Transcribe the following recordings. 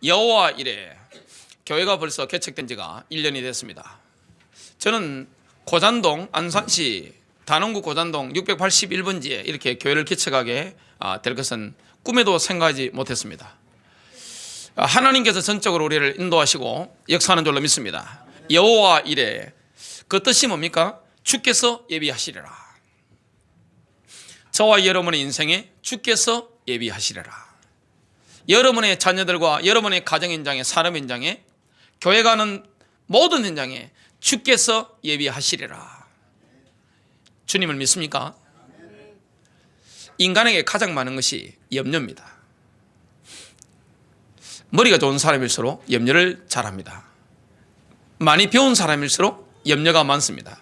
여호와 이래 교회가 벌써 개척된 지가 1년이 됐습니다. 저는 고잔동 안산시 단원구 고잔동 681번지에 이렇게 교회를 개척하게 될 것은 꿈에도 생각하지 못했습니다. 하나님께서 전적으로 우리를 인도하시고 역사하는 줄로 믿습니다. 여호와 이래 그 뜻이 뭡니까? 주께서 예비하시리라. 저와 여러분의 인생에 주께서 예비하시리라. 여러분의 자녀들과 여러분의 가정 현장에, 산업 현장에, 교회 가는 모든 현장에 주께서 예비하시리라. 주님을 믿습니까? 인간에게 가장 많은 것이 염려입니다. 머리가 좋은 사람일수록 염려를 잘합니다. 많이 배운 사람일수록 염려가 많습니다.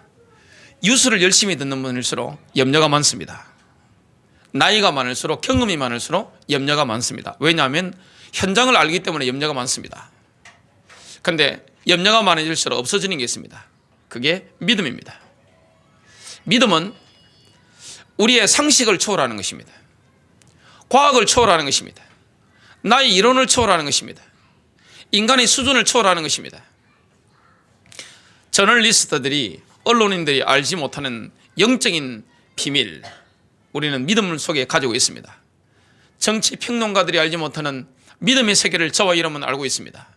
유수를 열심히 듣는 분일수록 염려가 많습니다. 나이가 많을수록, 경험이 많을수록 염려가 많습니다. 왜냐하면 현장을 알기 때문에 염려가 많습니다. 그런데 염려가 많아질수록 없어지는 게 있습니다. 그게 믿음입니다. 믿음은 우리의 상식을 초월하는 것입니다. 과학을 초월하는 것입니다. 나의 이론을 초월하는 것입니다. 인간의 수준을 초월하는 것입니다. 저널리스트들이, 언론인들이 알지 못하는 영적인 비밀, 우리는 믿음 속에 가지고 있습니다. 정치 평론가들이 알지 못하는 믿음의 세계를 저와 여러분은 알고 있습니다.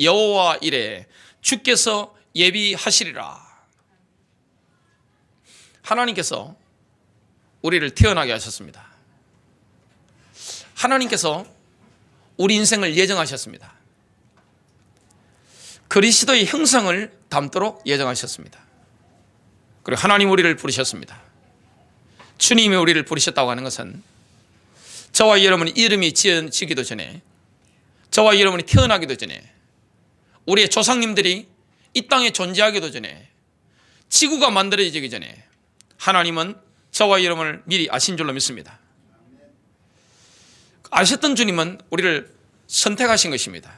여호와 이래 주께서 예비하시리라. 하나님께서 우리를 태어나게 하셨습니다. 하나님께서 우리 인생을 예정하셨습니다. 그리스도의 형상을 담도록 예정하셨습니다. 그리고 하나님 우리를 부르셨습니다. 주님이 우리를 부르셨다고 하는 것은 저와 여러분의 이름이 지어지기도 전에, 저와 여러분이 태어나기도 전에, 우리의 조상님들이 이 땅에 존재하기도 전에, 지구가 만들어지기 전에 하나님은 저와 여러분을 미리 아신 줄로 믿습니다. 아셨던 주님은 우리를 선택하신 것입니다.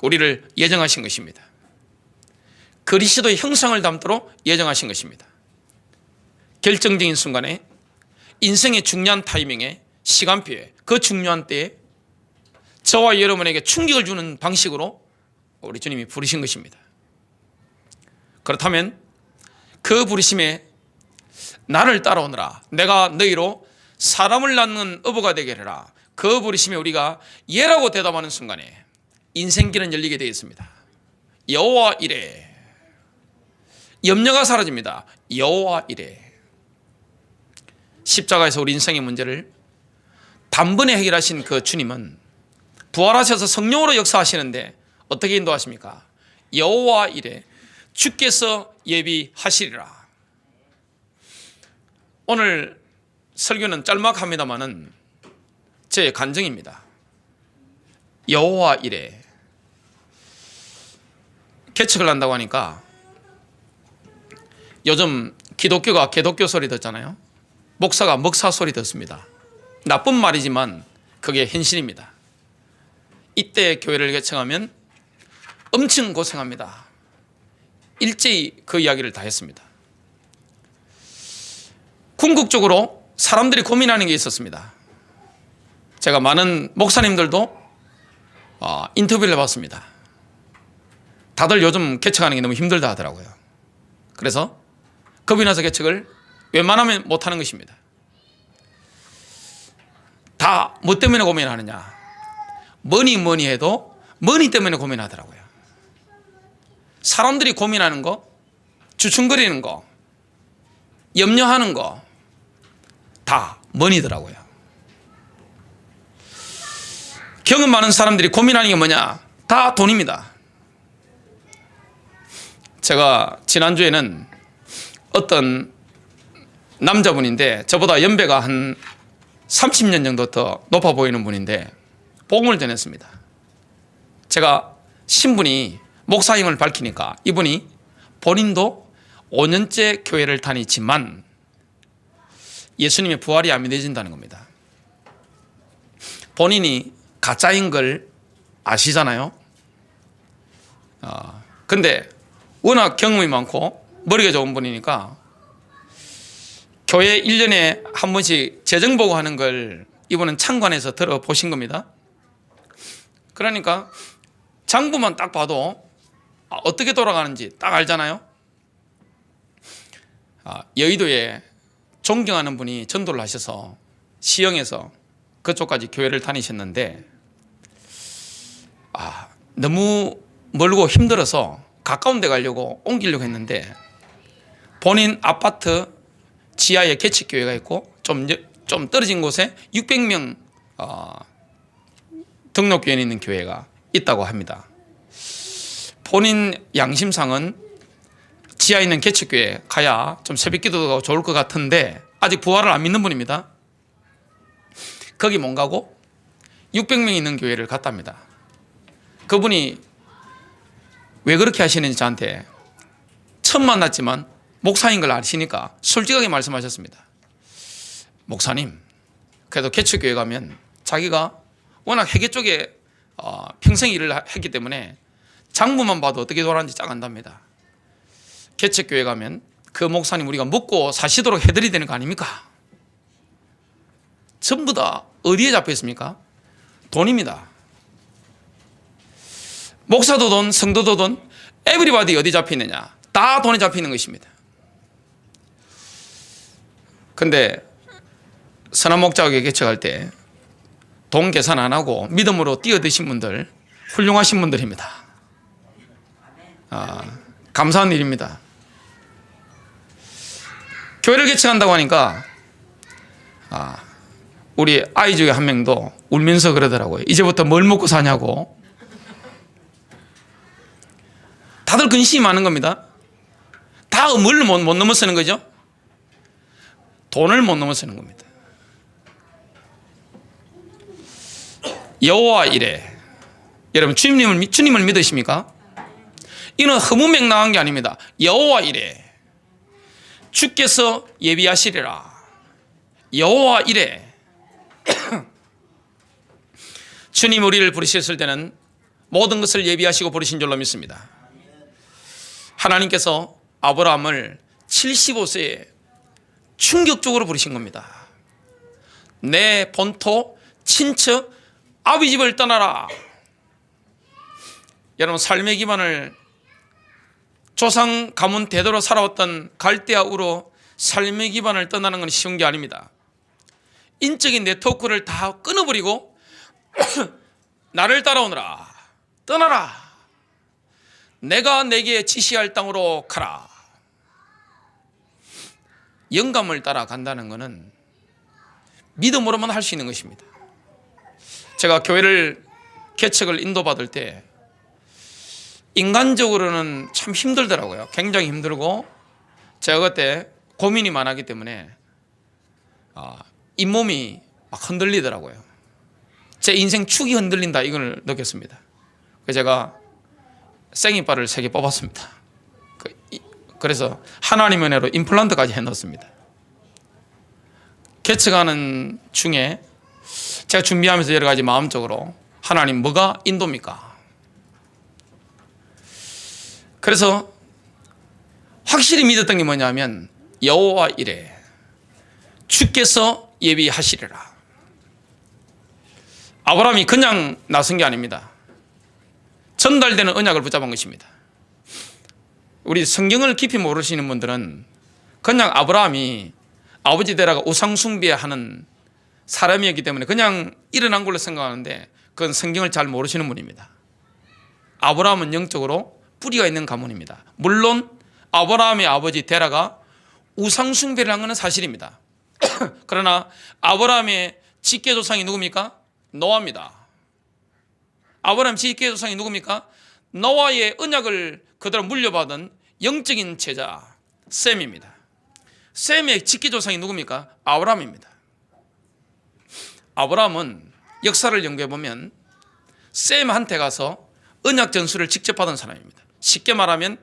우리를 예정하신 것입니다. 그리스도의 형상을 담도록 예정하신 것입니다. 결정적인 순간에, 인생의 중요한 타이밍에, 시간표에, 그 중요한 때에 저와 여러분에게 충격을 주는 방식으로 우리 주님이 부르신 것입니다. 그렇다면 그 부르심에 나를 따라오너라, 내가 너희로 사람을 낳는 어부가 되게 하라, 그 부르심에 우리가 예라고 대답하는 순간에 인생길은 열리게 되어 있습니다. 여호와 이래, 염려가 사라집니다. 여호와 이래. 십자가에서 우리 인생의 문제를 단번에 해결하신 그 주님은 부활하셔서 성령으로 역사하시는데 어떻게 인도하십니까? 여호와 이래 주께서 예비하시리라. 오늘 설교는 짤막합니다마는 제 간증입니다. 여호와 이래 개척을 한다고 하니까 요즘 기독교가 개독교 소리 듣잖아요. 목사가 먹사 소리 듣습니다. 나쁜 말이지만 그게 현실입니다. 이때 교회를 개척하면 엄청 고생합니다. 일제히 그 이야기를 다 했습니다. 궁극적으로 사람들이 고민하는 게 있었습니다. 제가 많은 목사님들도 인터뷰를 해봤습니다. 다들 요즘 개척하는 게 너무 힘들다 하더라고요. 그래서 겁이 나서 개척을 웬만하면 못하는 것입니다. 다 뭐 때문에 고민하느냐? 뭐니 해도 머니 때문에 고민하더라고요. 사람들이 고민하는 거, 주춤거리는 거, 염려하는 거 다 머니더라고요. 경험 많은 사람들이 고민하는 게 뭐냐? 다 돈입니다. 제가 지난주에는 어떤 남자분인데 저보다 연배가 한 30년 정도 더 높아 보이는 분인데 복음을 전했습니다. 제가 신분이 목사임을 밝히니까 이분이 본인도 5년째 교회를 다니지만 예수님의 부활이 안 믿어진다는 겁니다. 본인이 가짜인 걸 아시잖아요. 근데 워낙 경험이 많고 머리가 좋은 분이니까 교회 1년에 한 번씩 재정보고 하는 걸 이분은 창관에서 들어보신 겁니다. 그러니까 장부만 딱 봐도 어떻게 돌아가는지 딱 알잖아요. 여의도에 존경하는 분이 전도를 하셔서 시흥에서 그쪽까지 교회를 다니셨는데 너무 멀고 힘들어서 가까운 데 가려고 옮기려고 했는데 본인 아파트 지하에 개척교회가 있고 좀 떨어진 곳에 600명 등록교인이 있는 교회가 있다고 합니다. 본인 양심상은 지하에 있는 개척교회 가야 좀 새벽기도가 좋을 것 같은데 아직 부활을 안 믿는 분입니다. 거기 못 가고 600명 있는 교회를 갔답니다. 그분이 왜 그렇게 하시는지 저한테 처음 만났지만 목사인 걸 아시니까 솔직하게 말씀하셨습니다. 목사님, 그래도 개척교회 가면 자기가 워낙 회계 쪽에 평생 일을 했기 때문에 장부만 봐도 어떻게 돌아가는지 쫙 안답니다. 개척교회 가면 그 목사님 우리가 먹고 사시도록 해드려야 되는 거 아닙니까? 전부 다 어디에 잡혀 있습니까? 돈입니다. 목사도 돈, 성도도 돈, 에브리바디 어디 잡혀 있느냐? 다 돈에 잡혀 있는 것입니다. 근데 선한 목자에게 개척할 때 돈 계산 안 하고 믿음으로 뛰어드신 분들 훌륭하신 분들입니다. 감사한 일입니다. 교회를 개척한다고 하니까 우리 아이 중에 한 명도 울면서 그러더라고요. 이제부터 뭘 먹고 사냐고. 다들 근심이 많은 겁니다. 다 뭘 못 넘어서는 거죠? 돈을 못 넘어서는 겁니다. 여호와 이래. 여러분 주님을 믿으십니까? 이는 허무맹랑한 게 아닙니다. 여호와 이래. 주께서 예비하시리라. 여호와 이래. 주님 우리를 부르셨을 때는 모든 것을 예비하시고 부르신 줄로 믿습니다. 하나님께서 아브라함을 75세에 충격적으로 부르신 겁니다. 내 본토, 친척, 아비 집을 떠나라. 여러분 삶의 기반을 조상 가문 대대로 살아왔던 갈대아 우로 삶의 기반을 떠나는 건 쉬운 게 아닙니다. 인적인 네트워크를 다 끊어버리고 나를 따라오너라. 떠나라. 내가 내게 지시할 땅으로 가라. 영감을 따라간다는 것은 믿음으로만 할 수 있는 것입니다. 제가 교회를 개척을 인도받을 때 인간적으로는 참 힘들더라고요. 굉장히 힘들고 제가 그때 고민이 많았기 때문에 잇몸이 막 흔들리더라고요. 제 인생 축이 흔들린다 이걸 느꼈습니다. 그래서 제가 생이발을 3개 뽑았습니다. 그래서 하나님의 은혜로 임플란트까지 해놓습니다. 개척하는 중에 제가 준비하면서 여러 가지 마음적으로 하나님 뭐가 인도입니까? 그래서 확실히 믿었던 게 뭐냐면 여호와 이래. 주께서 예비하시리라. 아브라함이 그냥 나선 게 아닙니다. 전달되는 언약을 붙잡은 것입니다. 우리 성경을 깊이 모르시는 분들은 그냥 아브라함이 아버지 데라가 우상 숭배하는 사람이었기 때문에 그냥 일어난 걸로 생각하는데 그건 성경을 잘 모르시는 분입니다. 아브라함은 영적으로 뿌리가 있는 가문입니다. 물론 아브라함의 아버지 데라가 우상 숭배를 한 것은 사실입니다. 그러나 아브라함의 직계조상이 누굽니까? 노아입니다. 아브라함 직계조상이 누굽니까? 노아의 언약을 그대로 물려받은 영적인 제자 셈입니다. 셈의 직계조상이 누굽니까? 아브라함입니다. 아브라함은 역사를 연구해보면 셈한테 가서 언약 전수를 직접 받은 사람입니다. 쉽게 말하면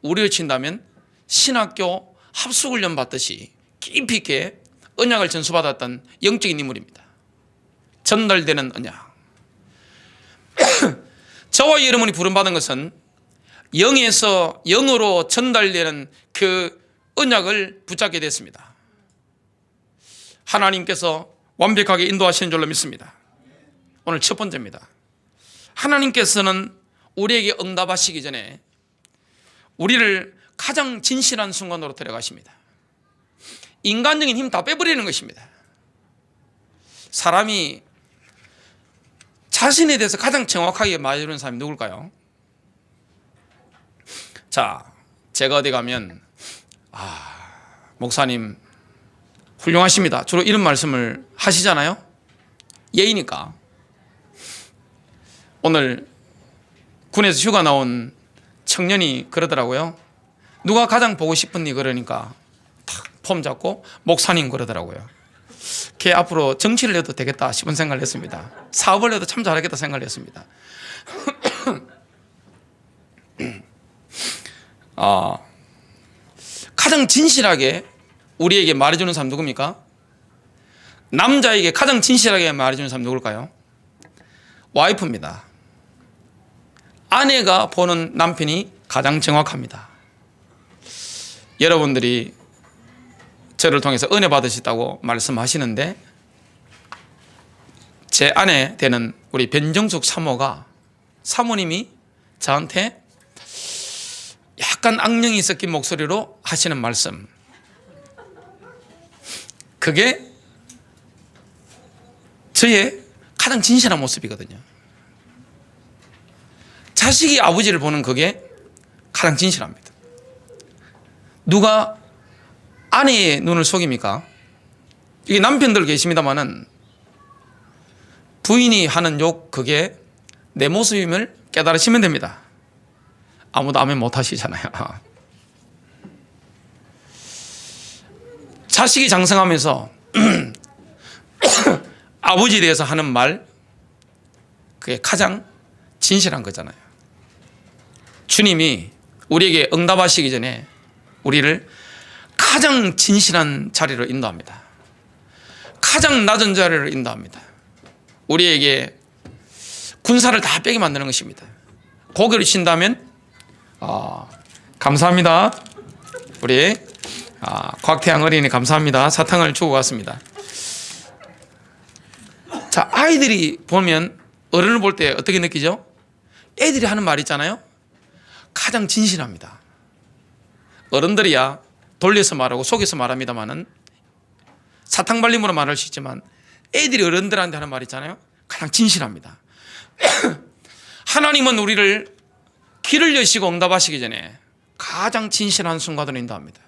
우리를 친다면 신학교 합숙훈련 받듯이 깊이 있게 언약을 전수받았던 영적인 인물입니다. 전달되는 언약. 저와 여러분이 부름받은 것은 영에서 영으로 전달되는 그 언약을 붙잡게 됐습니다. 하나님께서 완벽하게 인도하시는 줄로 믿습니다. 오늘 첫 번째입니다. 하나님께서는 우리에게 응답하시기 전에 우리를 가장 진실한 순간으로 데려가십니다. 인간적인 힘 다 빼버리는 것입니다. 사람이 자신에 대해서 가장 정확하게 말해주는 사람이 누굴까요? 자, 제가 어디 가면 목사님 훌륭하십니다, 주로 이런 말씀을 하시잖아요. 예의니까. 오늘 군에서 휴가 나온 청년이 그러더라고요. 누가 가장 보고 싶니? 그러니까 탁 폼 잡고 목사님 그러더라고요. 걔 앞으로 정치를 해도 되겠다 싶은 생각을 했습니다. 사업을 해도 참 잘하겠다 생각을 했습니다. 가장 진실하게 우리에게 말해주는 사람 누굽니까? 남자에게 가장 진실하게 말해주는 사람 누굴까요? 와이프입니다. 아내가 보는 남편이 가장 정확합니다. 여러분들이 저를 통해서 은혜 받으셨다고 말씀하시는데, 제 아내 되는 우리 변정숙 사모님이 저한테 약간 악령이 섞인 목소리로 하시는 말씀, 그게 저의 가장 진실한 모습이거든요. 자식이 아버지를 보는 그게 가장 진실합니다. 누가 아내의 눈을 속입니까? 이게 남편들 계십니다만은 부인이 하는 욕, 그게 내 모습임을 깨달으시면 됩니다. 아무도 아멘 못 하시잖아요. 자식이 장성하면서 아버지에 대해서 하는 말, 그게 가장 진실한 거잖아요. 주님이 우리에게 응답하시기 전에 우리를 가장 진실한 자리로 인도합니다. 가장 낮은 자리로 인도합니다. 우리에게 군사를 다 빼게 만드는 것입니다. 고개를 친다면 감사합니다. 우리 곽태양 어린이 감사합니다. 사탕을 주고 갔습니다. 자, 아이들이 보면 어른을 볼 때 어떻게 느끼죠? 애들이 하는 말 있잖아요. 가장 진실합니다. 어른들이야 돌려서 말하고 속여서 말합니다만은, 사탕 발림으로 말할 수 있지만 애들이 어른들한테 하는 말 있잖아요. 가장 진실합니다. 하나님은 우리를 길을 여시고 응답하시기 전에 가장 진실한 순간으로 인도합니다.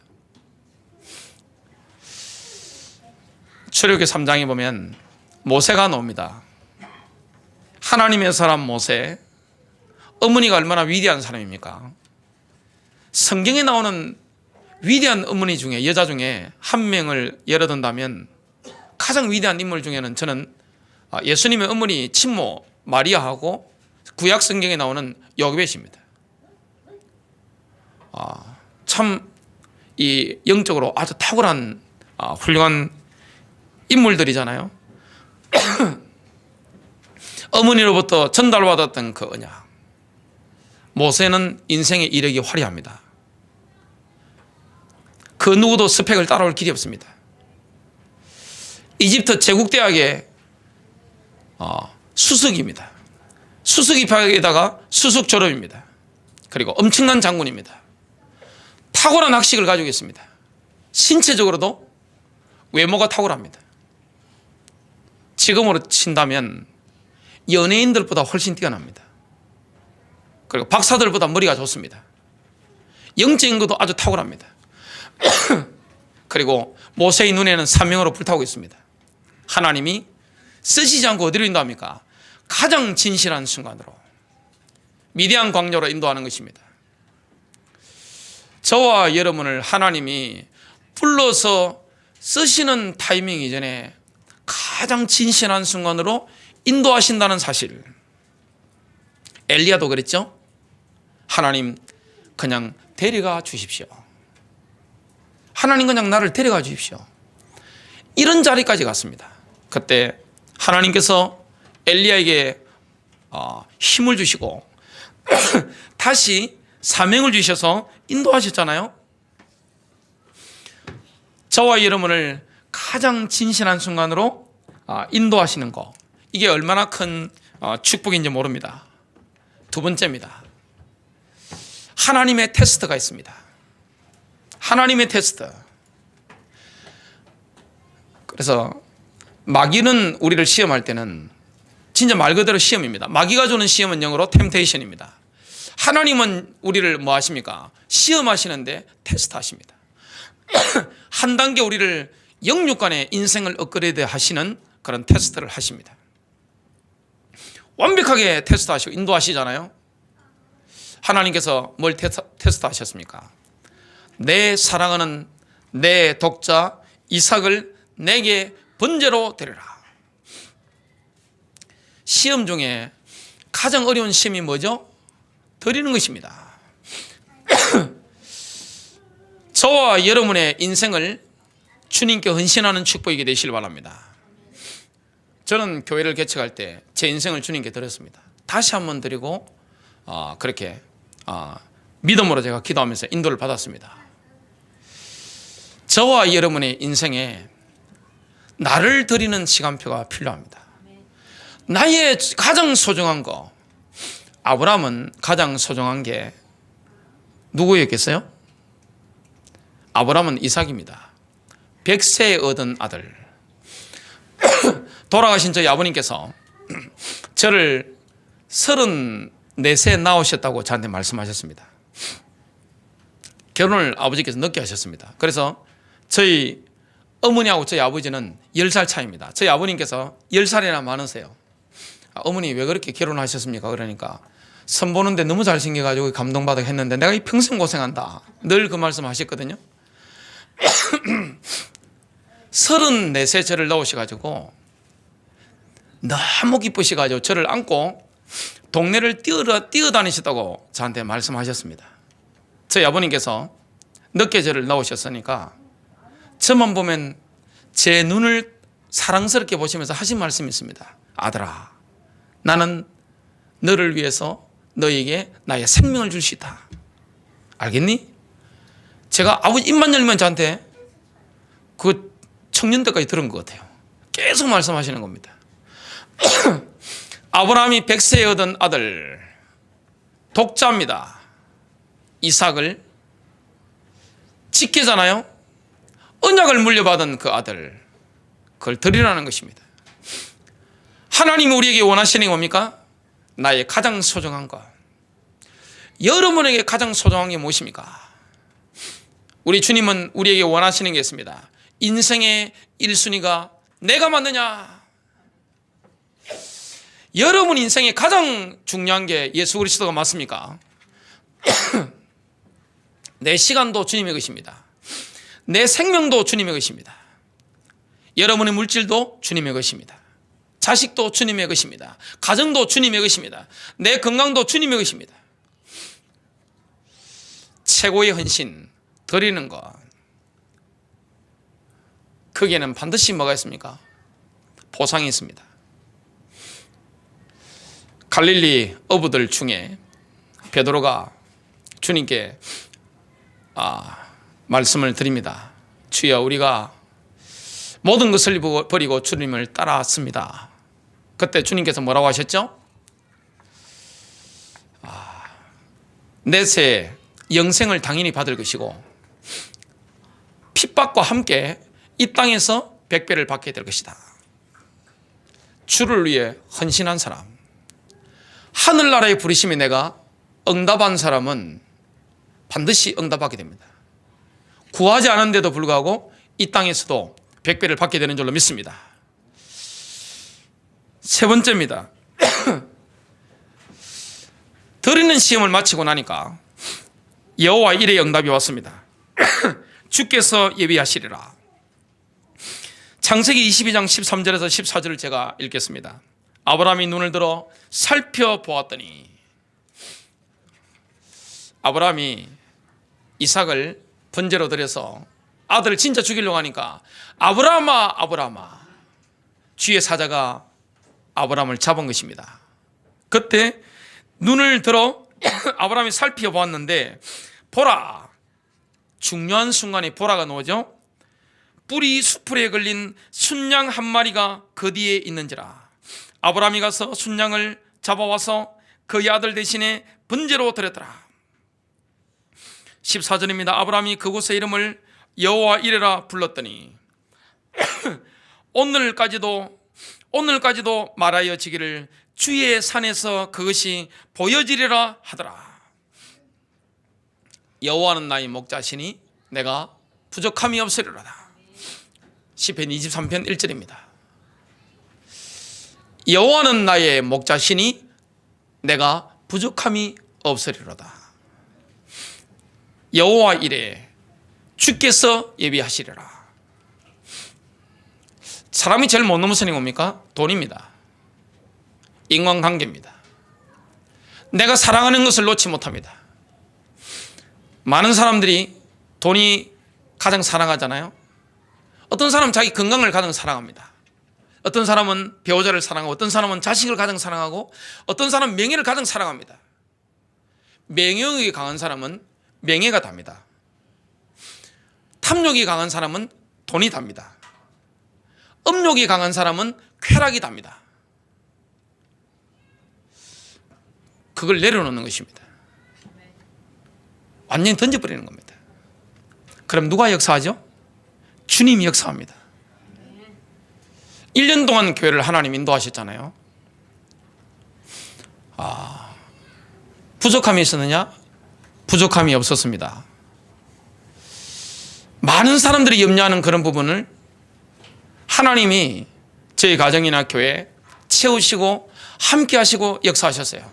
출애굽기 3장에 보면 모세가 나옵니다. 하나님의 사람 모세, 어머니가 얼마나 위대한 사람입니까? 성경에 나오는 위대한 어머니 중에, 여자 중에 한 명을 예로 든다면 가장 위대한 인물 중에는 저는 예수님의 어머니 친모 마리아하고 구약 성경에 나오는 요게벳입니다. 참 이 영적으로 아주 탁월한 훌륭한 인물들이잖아요. 어머니로부터 전달받았던 그 언약. 모세는 인생의 이력이 화려합니다. 그 누구도 스펙을 따라올 길이 없습니다. 이집트 제국대학의 수석입니다. 수석 입학에다가 수석 졸업입니다. 그리고 엄청난 장군입니다. 탁월한 학식을 가지고 있습니다. 신체적으로도 외모가 탁월합니다. 지금으로 친다면 연예인들보다 훨씬 뛰어납니다. 그리고 박사들보다 머리가 좋습니다. 영적인 것도 아주 탁월합니다. 그리고 모세의 눈에는 사명으로 불타고 있습니다. 하나님이 쓰시지 않고 어디로 인도합니까? 가장 진실한 순간으로 미디안 광야로 인도하는 것입니다. 저와 여러분을 하나님이 불러서 쓰시는 타이밍 이전에 가장 진실한 순간으로 인도하신다는 사실. 엘리야도 그랬죠? 하나님 그냥 데려가 주십시오. 하나님 그냥 나를 데려가 주십시오. 이런 자리까지 갔습니다. 그때 하나님께서 엘리야에게 힘을 주시고 다시 사명을 주셔서 인도하셨잖아요. 저와 여러분을 가장 진실한 순간으로 인도하시는 것, 이게 얼마나 큰 축복인지 모릅니다. 두 번째입니다. 하나님의 테스트가 있습니다. 하나님의 테스트. 그래서 마귀는 우리를 시험할 때는 진짜 말 그대로 시험입니다. 마귀가 주는 시험은 영어로 템테이션입니다. 하나님은 우리를 뭐 하십니까? 시험하시는데 테스트하십니다. 한 단계 우리를 영육간의 인생을 업그레이드 하시는 그런 테스트를 하십니다. 완벽하게 테스트하시고 인도하시잖아요. 하나님께서 뭘 테스트하셨습니까? 내 사랑하는 내 독자 이삭을 내게 번제로 드리라. 시험 중에 가장 어려운 시험이 뭐죠? 드리는 것입니다. 저와 여러분의 인생을 주님께 헌신하는 축복이 되시길 바랍니다. 저는 교회를 개척할 때 제 인생을 주님께 드렸습니다. 다시 한번 드리고 그렇게 믿음으로 제가 기도하면서 인도를 받았습니다. 저와 여러분의 인생에 나를 드리는 시간표가 필요합니다. 나의 가장 소중한 거, 아브라함은 가장 소중한 게 누구였겠어요? 아브라함은 이삭입니다. 100세에 얻은 아들. 돌아가신 저희 아버님께서 저를 34세에 낳으셨다고 저한테 말씀하셨습니다. 결혼을 아버지께서 늦게 하셨습니다. 그래서 저희 어머니하고 저희 아버지는 10살 차이입니다. 저희 아버님께서 10살이나 많으세요. 어머니 왜 그렇게 결혼하셨습니까? 그러니까 선 보는데 너무 잘생겨가지고 감동받아 했는데 내가 이 평생 고생한다. 늘 그 말씀 하셨거든요. 34세 저를 넣으셔가지고 너무 기쁘셔가지고 저를 안고 동네를 뛰어다니셨다고 저한테 말씀하셨습니다. 저희 아버님께서 늦게 저를 낳으셨으니까 저만 보면 제 눈을 사랑스럽게 보시면서 하신 말씀이 있습니다. 아들아, 나는 너를 위해서 너에게 나의 생명을 줄 수 있다. 알겠니? 제가 아버지 입만 열면 저한테 그 청년 때까지 들은 것 같아요. 계속 말씀하시는 겁니다. 아브라함이 100세에 얻은 아들 독자입니다. 이삭을 지키잖아요. 언약을 물려받은 그 아들, 그걸 드리라는 것입니다. 하나님이 우리에게 원하시는 게 뭡니까? 나의 가장 소중한 것. 여러분에게 가장 소중한 게 무엇입니까? 우리 주님은 우리에게 원하시는 게 있습니다. 인생의 1순위가 내가 맞느냐? 여러분 인생에 가장 중요한 게 예수 그리스도가 맞습니까? 내 시간도 주님의 것입니다. 내 생명도 주님의 것입니다. 여러분의 물질도 주님의 것입니다. 자식도 주님의 것입니다. 가정도 주님의 것입니다. 내 건강도 주님의 것입니다. 최고의 헌신, 드리는 것. 거기에는 반드시 뭐가 있습니까? 보상이 있습니다. 갈릴리 어부들 중에 베드로가 주님께 말씀을 드립니다. 주여, 우리가 모든 것을 버리고 주님을 따랐습니다. 그때 주님께서 뭐라고 하셨죠? 내세 영생을 당연히 받을 것이고 핍박과 함께 이 땅에서 100배를 받게 될 것이다. 주를 위해 헌신한 사람, 하늘나라의 부르심이 내가 응답한 사람은 반드시 응답하게 됩니다. 구하지 않은데도 불구하고 이 땅에서도 100배를 받게 되는 줄로 믿습니다. 세 번째입니다. 드리는 시험을 마치고 나니까 여호와 일의 응답이 왔습니다. 주께서 예비하시리라. 창세기 22장 13절에서 14절을 제가 읽겠습니다. 아브라함이 눈을 들어 살펴보았더니, 아브라함이 이삭을 번제로 드려서 아들을 진짜 죽이려고 하니까 아브라함아, 아브라함아, 주의 사자가 아브라함을 잡은 것입니다. 그때 눈을 들어 아브라함이 살펴보았는데 보라, 중요한 순간에 보라가 나오죠. 뿔이 수풀에 걸린 순양 한 마리가 그 뒤에 있는지라. 아브라함이 가서 순양을 잡아와서 그의 아들 대신에 번제로 드렸더라. 14절입니다. 아브라함이 그곳의 이름을 여호와 이레라 불렀더니 오늘까지도 말하여 지기를 주의 산에서 그것이 보여지리라 하더라. 여호와는 나의 목자시니 내가 부족함이 없으리로다. 시편 23편 1절입니다. 여호와는 나의 목자시니 내가 부족함이 없으리로다. 여호와 이레 주께서 예비하시리라. 사람이 제일 못 넘어서는 게 뭡니까? 돈입니다. 인간관계입니다. 내가 사랑하는 것을 놓지 못합니다. 많은 사람들이 돈이 가장 사랑하잖아요. 어떤 사람은 자기 건강을 가장 사랑합니다. 어떤 사람은 배우자를 사랑하고, 어떤 사람은 자식을 가장 사랑하고, 어떤 사람은 명예를 가장 사랑합니다. 명예욕이 강한 사람은 명예가 답니다. 탐욕이 강한 사람은 돈이 답니다. 음욕이 강한 사람은 쾌락이 답니다. 그걸 내려놓는 것입니다. 완전히 던져버리는 겁니다. 그럼 누가 역사하죠? 주님이 역사합니다. 1년 동안 교회를 하나님 인도하셨잖아요. 부족함이 있었느냐? 부족함이 없었습니다. 많은 사람들이 염려하는 그런 부분을 하나님이 저희 가정이나 교회에 채우시고 함께 하시고 역사하셨어요.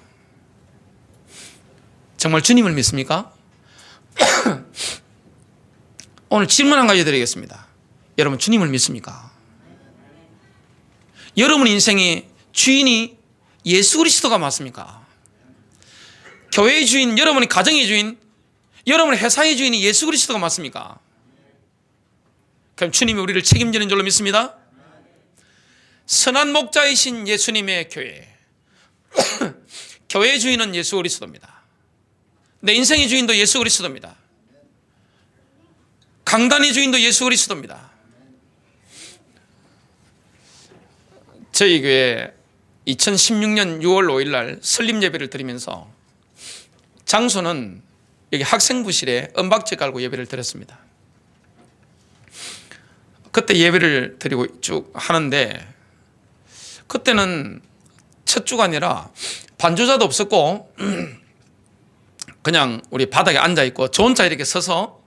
정말 주님을 믿습니까? 오늘 질문 한 가지 드리겠습니다. 여러분 주님을 믿습니까? 여러분 인생의 주인이 예수 그리스도가 맞습니까? 교회의 주인, 여러분의 가정의 주인, 여러분의 회사의 주인이 예수 그리스도가 맞습니까? 그럼 주님이 우리를 책임지는 줄로 믿습니다. 선한 목자이신 예수님의 교회, 교회의 주인은 예수 그리스도입니다. 내 인생의 주인도 예수 그리스도입니다. 강단의 주인도 예수 그리스도입니다. 저희 교회 2016년 6월 5일 날 설립 예배를 드리면서 장소는 여기 학생부실에 은박지 깔고 예배를 드렸습니다. 그때 예배를 드리고 쭉 하는데, 그때는 첫 주가 아니라 반주자도 없었고 그냥 우리 바닥에 앉아 있고 저 혼자 이렇게 서서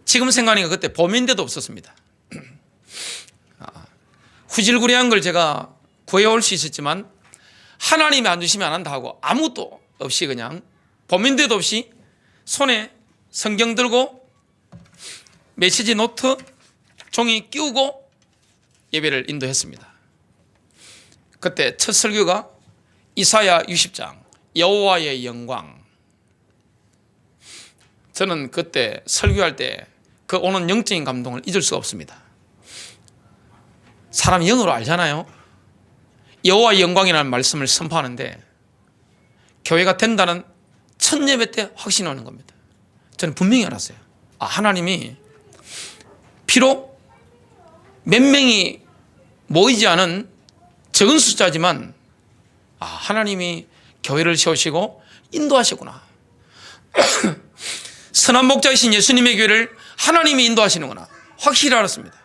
지금 생각하니까 그때 봄인데도 없었습니다. 후질구리한 걸 제가 구해올 수 있었지만 하나님이 안 주시면 안 한다 하고 아무것도 없이 그냥 봄인데도 없이 손에 성경 들고 메시지 노트 종이 끼우고 예배를 인도했습니다. 그때 첫 설교가 이사야 60장 여호와의 영광. 저는 그때 설교할 때 그 오는 영적인 감동을 잊을 수가 없습니다. 사람이 영어로 알잖아요. 여호와의 영광이라는 말씀을 선포하는데 교회가 된다는 첫 예배 때 확신이 오는 겁니다. 저는 분명히 알았어요. 하나님이 비록 몇 명이 모이지 않은 적은 숫자지만 하나님이 교회를 세우시고 인도하시구나. 선한 목자이신 예수님의 교회를 하나님이 인도하시는구나. 확실히 알았습니다.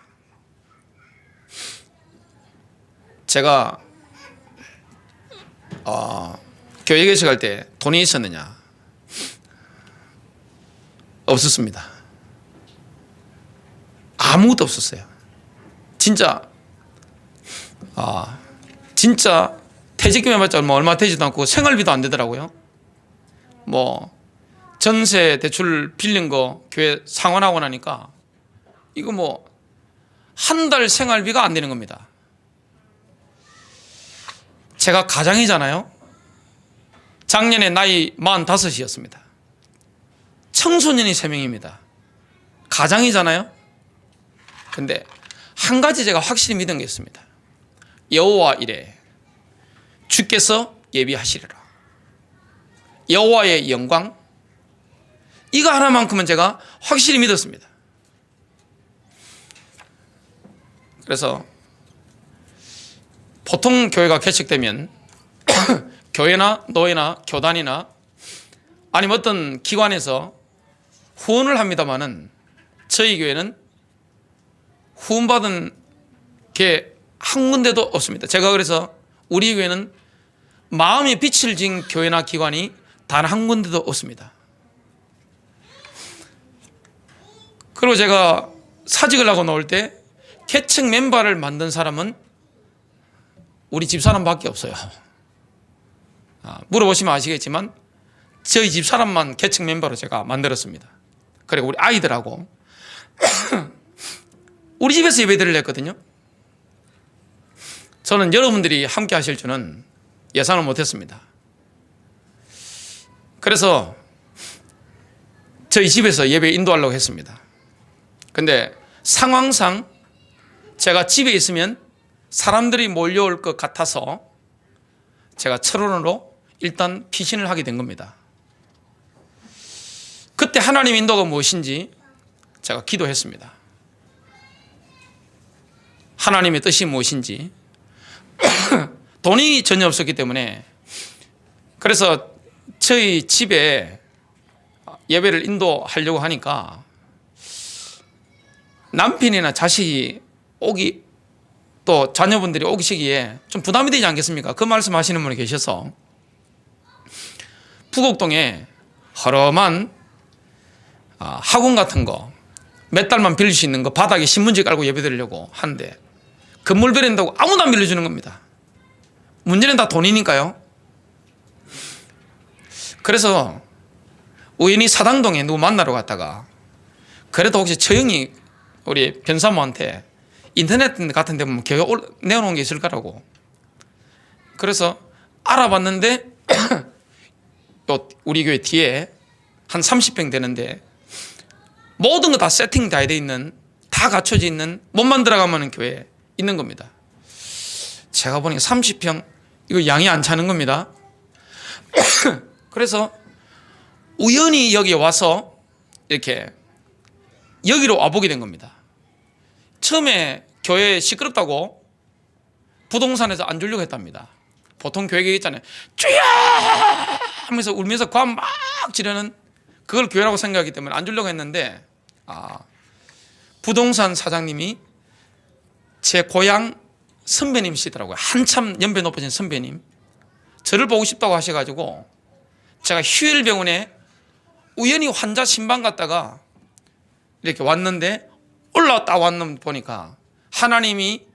제가 교회 개척할 때 돈이 있었느냐? 없었습니다. 아무것도 없었어요. 진짜 퇴직금 해봤자 얼마 되지도 않고 생활비도 안 되더라고요. 전세 대출 빌린 거 교회 상환하고 나니까 이거 한 달 생활비가 안 되는 겁니다. 제가 가장이잖아요. 작년에 나이 45이었습니다. 청소년이 3명입니다. 가장이잖아요. 근데 한 가지 제가 확실히 믿은 게 있습니다. 여호와 이레 주께서 예비하시리라. 여호와의 영광, 이거 하나만큼은 제가 확실히 믿었습니다. 그래서 보통 교회가 개척되면 교회나 노회나 교단이나 아니면 어떤 기관에서 후원을 합니다마는 저희 교회는 후원받은 게 한 군데도 없습니다. 제가 그래서 우리 교회는 마음의 빛을 진 교회나 기관이 단 한 군데도 없습니다. 그리고 제가 사직을 하고 나올 때 개척 멤버를 만든 사람은 우리 집사람밖에 없어요. 물어보시면 아시겠지만 저희 집사람만 개척 멤버로 제가 만들었습니다. 그리고 우리 아이들하고 우리 집에서 예배드리려 했거든요. 저는 여러분들이 함께 하실 줄은 예상을 못했습니다. 그래서 저희 집에서 예배 인도하려고 했습니다. 근데 상황상 제가 집에 있으면 사람들이 몰려올 것 같아서 제가 철원으로 일단 피신을 하게 된 겁니다. 그때 하나님 인도가 무엇인지 제가 기도했습니다. 하나님의 뜻이 무엇인지. 돈이 전혀 없었기 때문에 그래서 저희 집에 예배를 인도하려고 하니까 남편이나 자식이 오기 또 자녀분들이 오시기에 좀 부담이 되지 않겠습니까? 그 말씀하시는 분이 계셔서 부곡동에 허름한 학원 같은 거 몇 달만 빌릴 수 있는 거 바닥에 신문지 깔고 예배드리려고 하는데 건물 빌린다고 아무도 안 빌려주는 겁니다. 문제는 다 돈이니까요. 그래서 우연히 사당동에 누구 만나러 갔다가 그래도 혹시 처형이 우리 변사모한테 인터넷 같은 데 보면 교회 내어놓은 게 있을 거라고. 그래서 알아봤는데 우리 교회 뒤에 한 30평 되는데 모든 거 다 세팅 다 돼 있는, 다 갖춰져 있는, 몸만 들어가면 교회에 있는 겁니다. 제가 보니까 30평 이거 양이 안 차는 겁니다. 그래서 우연히 여기 와서 이렇게 여기로 와보게 된 겁니다. 처음에 교회 시끄럽다고 부동산에서 안 주려고 했답니다. 보통 교회에 있잖아요. 주여! 하면서 울면서 관 막 지르는 그걸 교회라고 생각하기 때문에 안 주려고 했는데 부동산 사장님이 제 고향 선배님이시더라고요. 한참 연배 높으신 선배님. 저를 보고 싶다고 하셔가지고 제가 휴일병원에 우연히 환자 신방 갔다가 이렇게 왔는데 올라왔다 왔는 보니까 하나님이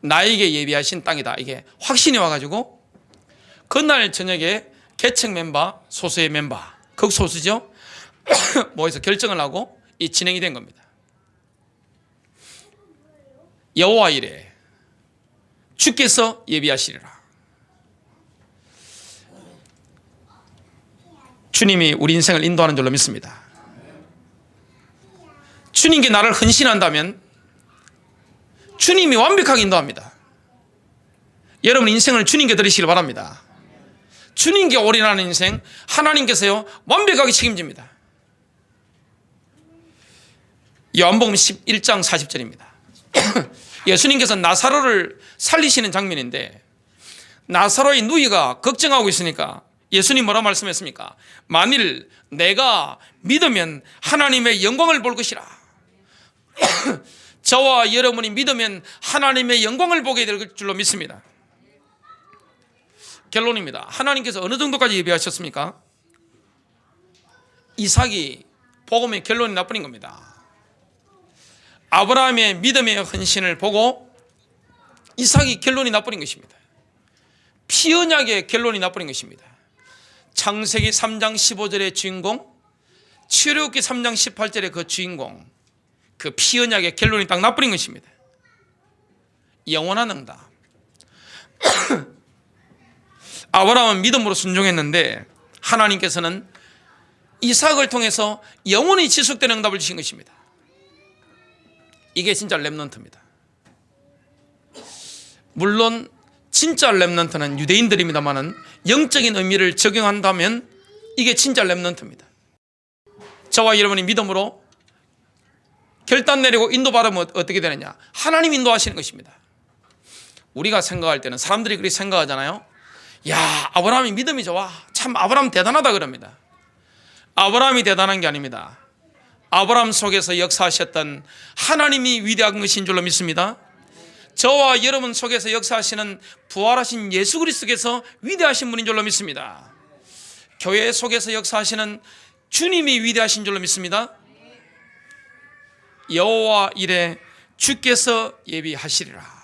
나에게 예비하신 땅이다 이게 확신이 와가지고 그날 저녁에 개척 멤버 소수의 멤버 극소수죠. 모여서 결정을 하고 이 진행이 된 겁니다. 여호와 이래 주께서 예비하시리라. 주님이 우리 인생을 인도하는 줄로 믿습니다. 주님께 나를 헌신한다면 주님이 완벽하게 인도합니다. 여러분 인생을 주님께 드리시길 바랍니다. 주님께 올인하는 인생 하나님께서요 완벽하게 책임집니다. 요한복음 11장 40절입니다. 예수님께서 나사로를 살리시는 장면인데 나사로의 누이가 걱정하고 있으니까 예수님 뭐라 말씀했습니까? 만일 내가 믿으면 하나님의 영광을 볼 것이라. 저와 여러분이 믿으면 하나님의 영광을 보게 될 줄로 믿습니다. 결론입니다. 하나님께서 어느 정도까지 예비하셨습니까? 이삭이 복음의 결론이 나뿐인 겁니다. 아브라함의 믿음의 헌신을 보고 이삭이 결론이 나버린 것입니다. 피언약의 결론이 나버린 것입니다. 창세기 3장 15절의 주인공, 출애굽기 3장 18절의 그 주인공, 그 피언약의 결론이 딱 나버린 것입니다. 영원한 응답. 아브라함은 믿음으로 순종했는데 하나님께서는 이삭을 통해서 영원히 지속되는 응답을 주신 것입니다. 이게 진짜 렘넌트입니다. 물론 진짜 렘넌트는 유대인들입니다만은 영적인 의미를 적용한다면 이게 진짜 렘넌트입니다. 저와 여러분이 믿음으로 결단 내리고 인도받으면 어떻게 되느냐? 하나님 인도하시는 것입니다. 우리가 생각할 때는 사람들이 그렇게 생각하잖아요. 야, 아브라함이 믿음이 좋아. 참 아브라함 대단하다 그럽니다. 아브라함이 대단한 게 아닙니다. 아브라함 속에서 역사하셨던 하나님이 위대한 것인 줄로 믿습니다. 저와 여러분 속에서 역사하시는 부활하신 예수 그리스도께서 위대하신 분인 줄로 믿습니다. 교회 속에서 역사하시는 주님이 위대하신 줄로 믿습니다. 여호와 이래 주께서 예비하시리라.